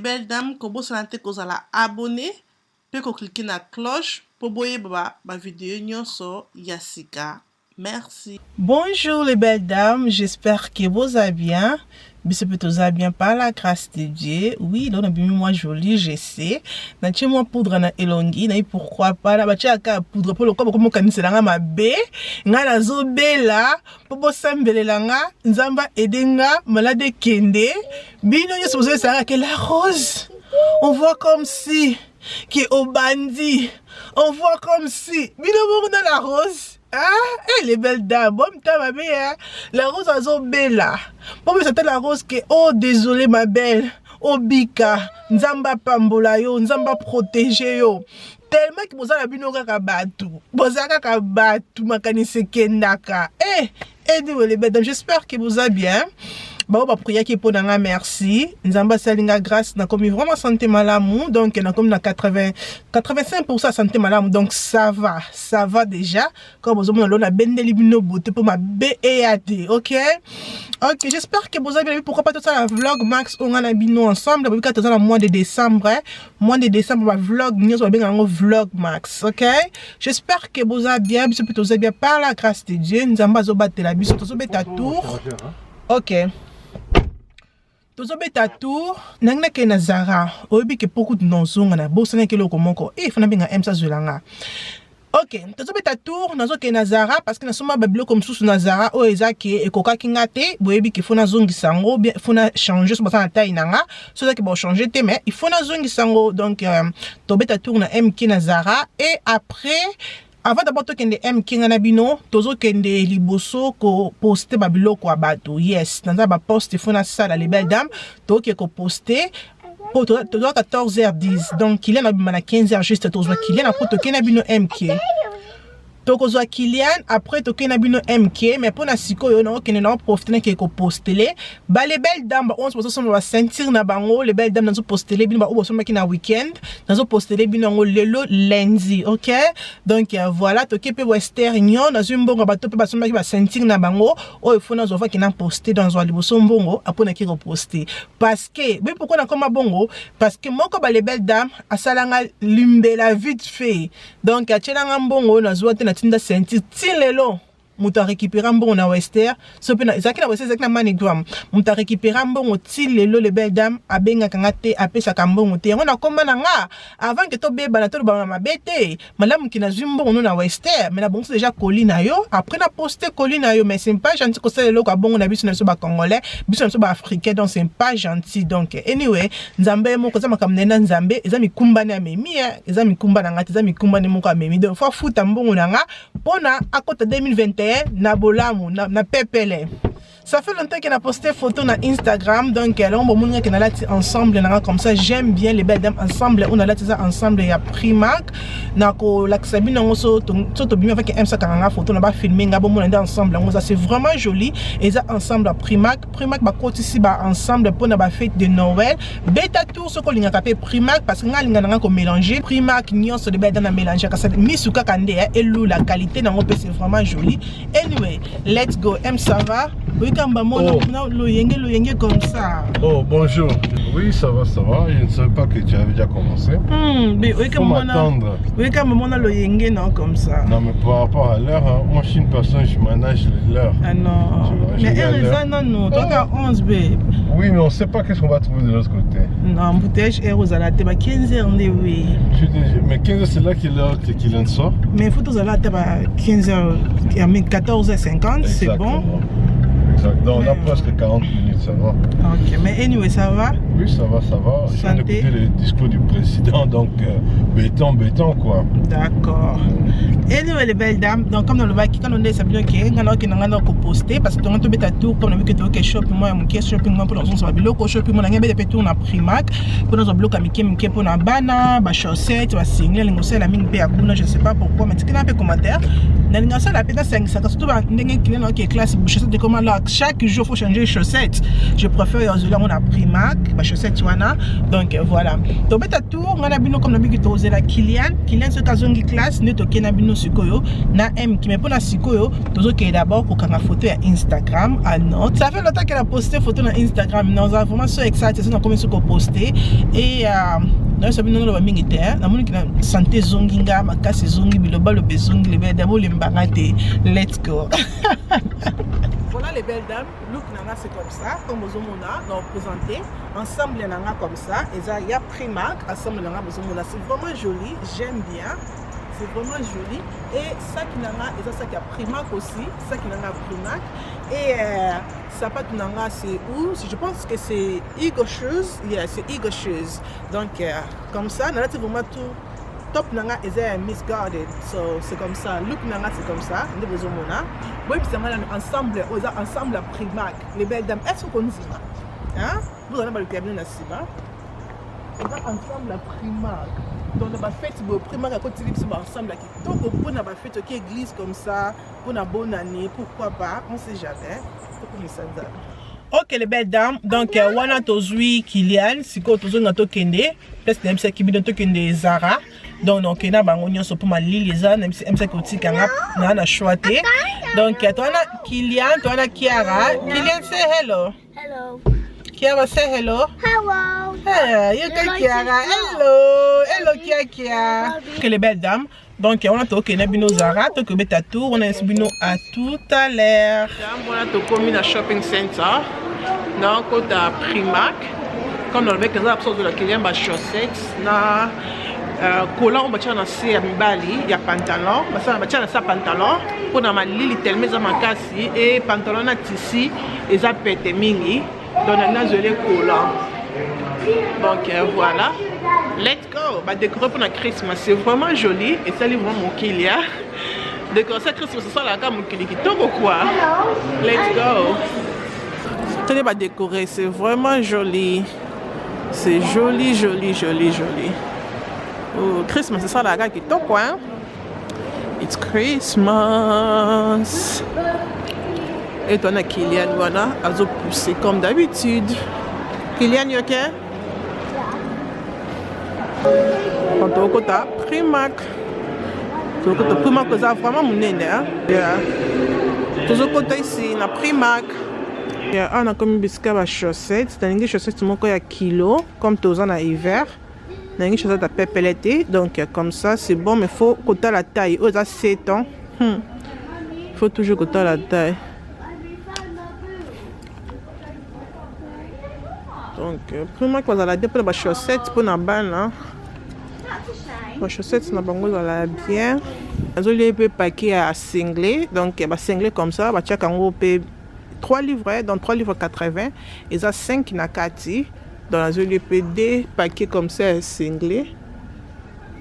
belles dames, kobo sanate kozala abonné, pe ko cliquer na cloche pour boyer ba vidéo nyonso yasika. Merci. Bonjour les belles dames, j'espère que vous allez bien. Vous allez bien par la grâce de Dieu. Oui, là on a bien moi jolie, je sais. Na tche moi poudre na elongi, na pourquoi pas la bacha ka poudre pour le corps comme kanisa nga mabe. Nga na zo bela, pobo sambelela nga, nzamba edenga, malade kende. Bino yo supposé ça que la rose. On voit comme si qui est au bandit. On voit comme si bino dans la rose. Ah, elle est belle dame. Bon, ma belle, la rose a zo bella. Bon, mais c'était la rose qui, oh, désolé, ma belle. Oh, bika. Nzamba pambola yo, nzamba protégé yo. Tellement que vous avez vu nos kabatu. Vous avez kabatu, makanise kendaka. Anyway, les belles dames, j'espère que vous allez bien. Bah, on va prier qui pour nga merci. Nzamba salinga grâce na comme vraiment santé malamu donc na comme na 85% santé malamu donc ça va déjà comme vous avez la bendeli bino beauté pour ma BEAD, OK, j'espère que vous avez vu pourquoi pas tout ça la vlog max on a bino ensemble depuis que le mois de décembre ma vlog nous va bien un vlog max, OK, j'espère que vous avez bien par la grâce de Dieu. Nzamba zo battre la biso to beta tour, OK. Tozo beta tour nangna ke na Zara oyebi ke beaucoup de nozonga na bosana ke loko moko fana benga emsa zulanga. OK, tozo beta tour nazo ke na Zara parce que na soma babilo comme sous na Zara o ezaki ekoka kingate boyebi ke fona zongi sango bien fona changer so basana taille nanga so que bon changer te mais il faut na zongi sango donc to beta tour na MK na Zara et après avant d'abord to kende MK na bino tozo kende liboso ko poster babilo ko abato yes dans ba poste fona ça les belles dames to ke ko poster pour 14h10 donc il y a na 15h juste tozo Kylian après to kena bino MK tokozwa Kylian après to kena bino MK mais pour na sikoyo na okene na profiter ke ko posteler ba les belles dames on se pose va sentir na bango les belles dames nazo posteler bino ba obo soma ki na weekend nazo posteler bino ngo lelo lundi, OK, donc voilà to kepe western nyon nazo mbongo ba to pe ba soma ki ba sentir na bango o il faut nazo va ki na poster dans zo liboso mbongo après na ki reposter parce que mais pourquoi na koma bongo parce que moko ba les belles dames asalanga limbela vite fait donc achelanga mbongo nazo te tinda sentir tilelo muta récupérer mbongo na wester so pe na ezaki na wester ezaki na manigram muta récupérer mbongo tilelo les belles dames abenga kanga te apesa kambongo te ngona komba na nga avant que to beba na to ba na mabete malamu kina zimbongo no na wester mais na bongo déjà colina yo après na poster colina yo mais c'est pas gentil ko sele loko bongo na biso na so ba congolais biso na so ba africain donc c'est pas gentil donc anyway nzambe moko za makamnena nzambe eza mikumba na memi eza mikumba na ngati eza mikumba ne moko memi donc faut futa mbongo na nga pona akota 2021 na bolamu na pepele. Ça fait longtemps qu'elle a posté photo na Instagram donc alors on va qu'on a là ensemble comme ça j'aime bien les belles dames ensemble on a là ça ensemble il y a Primark na ko la sabine on so to bien avec M ça kanga photo na ba filmer nga bon on est ensemble ça c'est vraiment joli et ça ensemble à Primark ba côté ici ba ensemble pour na ba fête de Noël beta tour ce ko linga kapé Primark parce que nga linga nga ko mélanger Primark nyonso de belles dames na mélanger ka ça misuka kande et la qualité na ngopé c'est vraiment joli. Anyway let's go. M ça va. Oui, comme comme ça. Oh, bonjour. Oui, ça va. Je ne savais pas que tu avais déjà commencé. Mais oui, comme m'attendre. Oui, comme on a le yenge, non, comme ça. Non, mais par rapport à l'heure, moi, je suis une personne, je manage l'heure. Ah non. Mais non, toi, t'as 11 B. Oui, mais on ne sait pas qu'est-ce qu'on va trouver de l'autre côté. Non, bouteille, aux à la tête, 15h, oui. Mais 15h, c'est là qu'il en sort. Mais il faut aux à la tête, 15h, 14h50, c'est bon. Exact. Donc on a presque 40 minutes, ça va. Ok, mais anyway, ça va? Oui, ça va. Je viens d'écouter le discours du président, donc béton quoi. D'accord. Anyway, les belles dames, donc comme dans le bac, quand on est sablé, on a posté parce que on a tout bêta tour, comme on a vu que tu as shopping, moi, mon shopping, moi, pour l'instant, ça va bien, shopping, moi, on a bien tour, on a Primark, pour nous, on bloque à Mickey, pour nos bana, chaussettes, on va signer, on a la mine à je ne sais pas pourquoi, mais tu as un peu commentaire. On a la peine 5, surtout dans les classes, chaussettes de comment là, chaque jour, il faut changer les chaussettes. Je préfère, on a Primark, chaussettes, donc voilà. Donc, bêta tour, on a bien comme on a vu que tu as la Kylian, ce cas classe, nous, tu as bien sikoyo na M qui me pour na sikoyo tozo ke d'abord ko kanga photo ya Instagram à note. Ça fait longtemps qu'elle a posté photo na Instagram. Nous avons vraiment so excited c'est comme ce qu'on posté et dans ce bino ba mingi te na moni ki na santé zonginga makasi zongi biloba lo bezongi le d'abord le mbangate. Let's go. Voilà les belles dames, look nanga c'est comme ça, comme Bozomona, donc présenté, ensemble nanga comme ça, et ça il y a Primark, ensemble nanga Bozomona, c'est vraiment joli, j'aime bien, c'est vraiment joli, et ça qui nanga, et ça qui a Primark aussi, ça qui nanga Primark, et ça pas nanga c'est où, je pense que c'est Eagle Shoes, yeah, c'est Eagle Shoes, donc comme ça, nanga c'est vraiment tout. Top nanga is Miss Garden, so c'est comme ça. Look nanga c'est comme ça. Nous besoin mona. Oui puis c'est ensemble, ensemble à Primark. Les belles dames, est-ce qu'on dit ça? Hein? Vous allez pas le cabinet là bas. On va ensemble à Primark. Donc on va faire le Primark à côté de ensemble là. Donc on va faire une église comme ça pour une bonne année, pourquoi pas? On sait jamais. Ok les belles dames, donc wana tozui Kylian, siko tozo ngato kende, plus na msa kibi to kende Zara. Donc na bango nyonso pour ma lili za na msa koti kanga na choité. Donc toi na Kylian, toi na Kiara. Kylian say hello. Hello. Kiara say hello. Hello. Hey, you can Kiara. Hello. Hello Kia. Ok les belles dames. Donc on a toqué na bino Zara, toqué beta tour, on a bino à tout à l'heure. On a toqué na shopping center. Donc on a Primark. Comme on avait que ça de la Kylian ba chaussettes na collant on batcha na c'est Bali, il y a pantalon, ça batcha na ça pantalon pour na malili tellement ça makasi et pantalon na tissu et ça pète mingi. Donc on a gelé collant. Donc voilà. Let's go! Bah, décorer pour la Christmas, c'est vraiment joli et ça livre mon Kylian. Décorer ça Christmas, c'est ça la gamme qui ou quoi? Let's go! Tenez, bah, décorer, c'est vraiment joli. C'est joli, joli, joli, joli. Oh, Christmas, c'est ça la gamme qui quoi? Hein? It's Christmas! Et toi, on a Kylian, voilà, à pousser comme d'habitude. Kylian, you okay? Quand on côté Primark, Primark c'est vraiment mon nez, hein. Tout ce côté ici, na Primark. On a comme biscuit à chaussettes, c'est des chaussettes mon quoi à kilo, comme tous en hiver. Des chaussettes à pépeleté, donc comme ça c'est bon, mais faut côté la taille. Oh ça 7 ans. Faut toujours côté la taille. Donc Primark vous allez dire pour les chaussettes pour na balle là. Les chaussettes na bango la bien. Azoli peut paquer à singlet, donc bah singlet comme ça, bah tchak en paye 3 livres, donc 3 livres 80 et ça 5 na 4. Dans la zone peut des paquets comme ça singlet.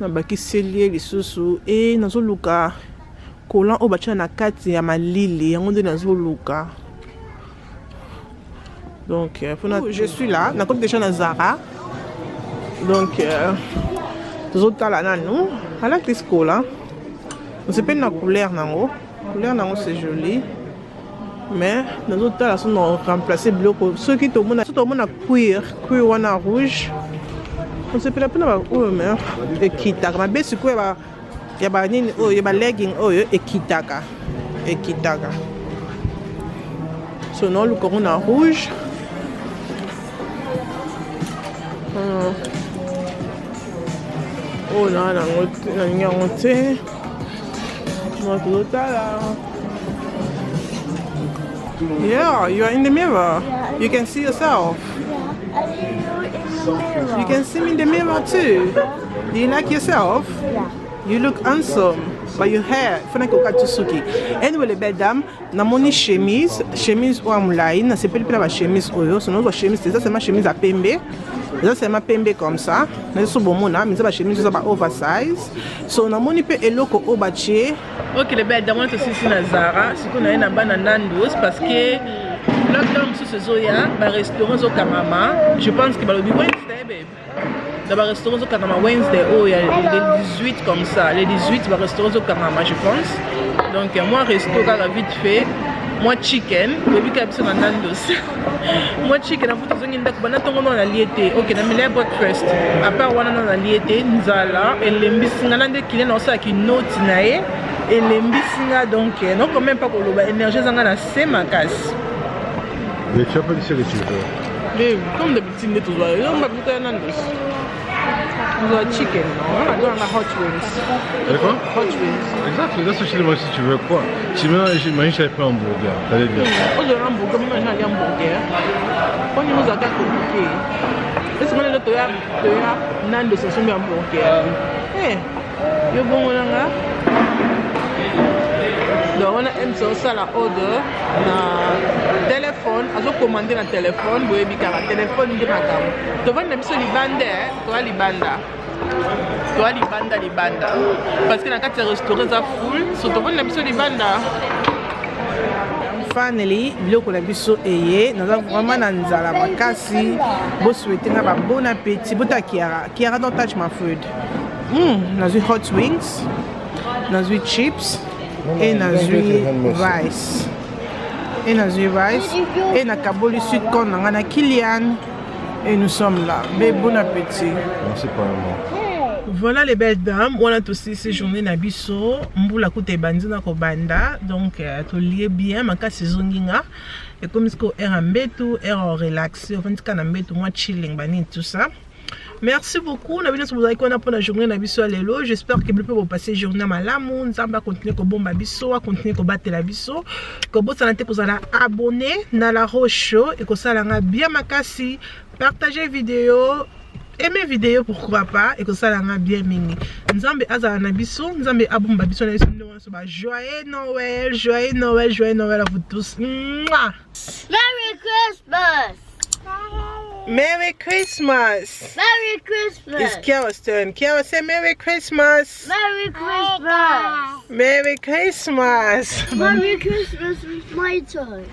Na baki selier les sous et na zo luka collant au bacha na 4 ya malili, yango de na zo luka. Donc je suis là, na comme déjà na Zara. Donc les autres là nous à la Crisco là on sait pas la couleur nango c'est joli mais les autres là sont remplacés bleu ceux qui tout le monde a cuir wana rouge on sait pas na oh mais et kitaka ma besi ko ya ba nini oh ya ba legging oh et kitaka so non le corona rouge. Oh là là, yeah, you are in the mirror. Yeah, you can see yourself. Yeah, I see you in the mirror. You can see me in the mirror too. Do you like yourself? Yeah. You look handsome. But your hair, il faut que tu suki. Anyway, les belles dames, na moni chemise ou amulai, na c'est pas la chemise oyo, sinon la chemise c'est ma chemise à pembe. Ça c'est ma pembe comme ça. Na so bomona, mais ça chemise ça oversize. So na moni pe eloko obache. OK les belles dames, on est ici na Zara, c'est qu'on a na bana Nando's parce que lockdown sur ce zoya, ba restaurant zo kamama, je pense que ba le Wednesday babe. Dans le restaurant au Kanama Wednesday, il y a les 18 comme ça. Les 18, le restaurant au Kanama, je pense. Donc, moi, restaurant vite fait. Moi, chicken. Moi, chicken, on a liété. Ok, on a mis breakfast. À part, on a liété. Nzala. Et les mbissingana de Kylian, on a une note. et l'embisinga donc non quand même pas qu'on loba énergie zanga na c'est ma casse. Et tu as pas dit ce que tu veux. Mais comme d'habitude ne toujours on va goûter un andos. On a chicken, non? On a donné la hot wings. Et quoi? Hot wings. Exact, là c'est chez moi si tu veux quoi. Si maintenant j'imagine j'avais pris un hamburger, t'allais dire. On a un hamburger, mais j'ai un hamburger. On y nous a qu'à compliqué. Est-ce qu'on est là tu as nan de ce son hamburger? Eh, yo bon on a. Donc on a un ça la order na téléphone, azo commander na téléphone, boye bikara téléphone ndi makam. To vendre biso libanda, to libanda. Parce que na kati restaurant za full, so to vendre biso libanda. Finally, biloko na biso eye, naza vraiment na nzala makasi. Bo souhaiter na ba bon appétit. Bota Kiara don't touch my food. Nazu hot wings, nazu chips. Et nazui rice. Et nazui rice. Et na kaboli sud corn na Kylian. Et nous sommes là. Mais bon appétit. Merci pas vraiment. Voilà les belles dames. On a aussi ces journées na biso. Mbula koute bandi na ko banda. Donc to lié bien maka saisonginga. Et comme ce ko era mbetu, era relaxé, on tika na mbetu moi chilling bani tout ça. Merci beaucoup. On a vu que vous avez pour la journée na biso lelo. J'espère que vous pouvez passer journée malamu. Nzamba continuer ko bomba biso, continuer ko battre la biso. Ko bo santé ko zala abonner na la roche et ko sala nga bien makasi. Partagez vidéo, aimez vidéo pourquoi pas et que sala nga bien mingi. Nzambe azala na biso, nzambe abomba biso na biso. Joyeux Noël, joyeux Noël, joyeux Noël à vous tous. Mouah! Merry Christmas! Merry Christmas! Merry Christmas! It's Kiara's turn. Kiara, say Merry Christmas! Merry Christmas! Merry Christmas! Merry Christmas is my turn.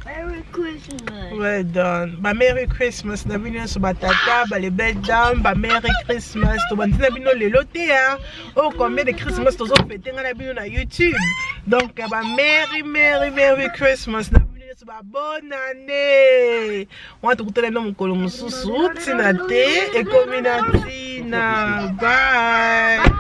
Merry Christmas! Well done. Ba Merry Christmas. Na bino so batata, ba les belles dames, ba Merry Christmas. To bandi na bino lelo te hein. Oh combien de Christmas tozo fêter na bino na YouTube. Donc ba Merry Christmas. Ba bonne année. On va te écouter le nom de Moussou, Tinate et Kominatina. Bye.